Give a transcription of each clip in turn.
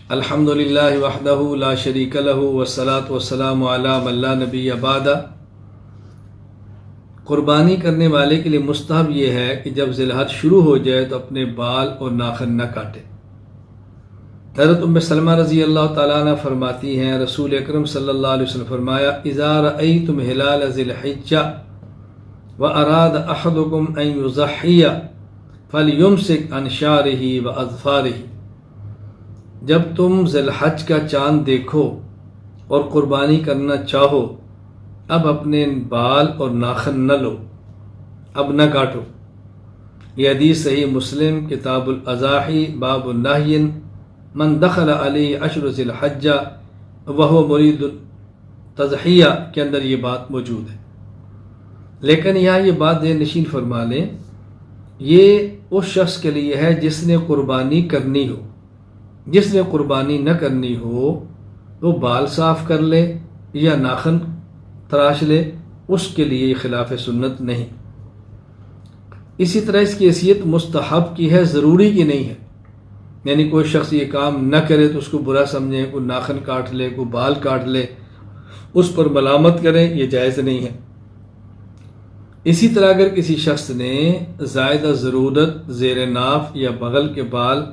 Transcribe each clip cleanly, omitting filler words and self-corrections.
الحمدللہ وحدہ لا شریک لہ والصلاۃ والسلام علی من لا نبی بعدہ۔ قربانی کرنے والے کے لیے مستحب یہ ہے کہ جب ذی الحج شروع ہو جائے تو اپنے بال اور ناخن نہ کاٹے۔ حضرت ام سلمہ رضی اللہ تعالیٰ عنہ فرماتی ہیں، رسول اکرم صلی اللہ علیہ وسلم فرمایا، اذا رأیتم ہلال ذی الحجہ واراد احدکم ان یضحی فلیمسک عن شعرہ واظفارہ۔ جب تم ذی الحج کا چاند دیکھو اور قربانی کرنا چاہو، اب اپنے بال اور ناخن نہ لو، اب نہ کاٹو۔ یہ حدیث صحیح مسلم کتاب الاضاحی باب النہی من دخل علیہ عشر ذی الحجہ وہو مرید التضحیہ کے اندر یہ بات موجود ہے۔ لیکن یہاں یہ بات ذہن نشین فرما لیں، یہ اس شخص کے لیے ہے جس نے قربانی کرنی ہو۔ جس نے قربانی نہ کرنی ہو وہ بال صاف کر لے یا ناخن تراش لے، اس کے لیے خلاف سنت نہیں۔ اسی طرح اس کی حیثیت مستحب کی ہے، ضروری کی نہیں ہے۔ یعنی کوئی شخص یہ کام نہ کرے تو اس کو برا سمجھے، کوئی ناخن کاٹ لے، کوئی بال کاٹ لے، اس پر ملامت کرے، یہ جائز نہیں ہے۔ اسی طرح اگر کسی شخص نے زائدہ ضرورت زیر ناف یا بغل کے بال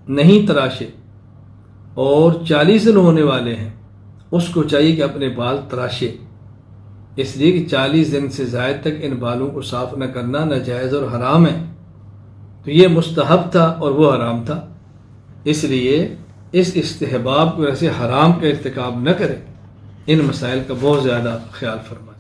نہیں تراشے اور 40 دن ہونے والے ہیں، اس کو چاہیے کہ اپنے بال تراشے، اس لیے کہ 40 دن سے زائد تک ان بالوں کو صاف نہ کرنا ناجائز اور حرام ہے۔ تو یہ مستحب تھا اور وہ حرام تھا، اس لیے اس استحباب کو ایسے حرام کا ارتکاب نہ کرے۔ ان مسائل کا بہت زیادہ خیال فرمائیں۔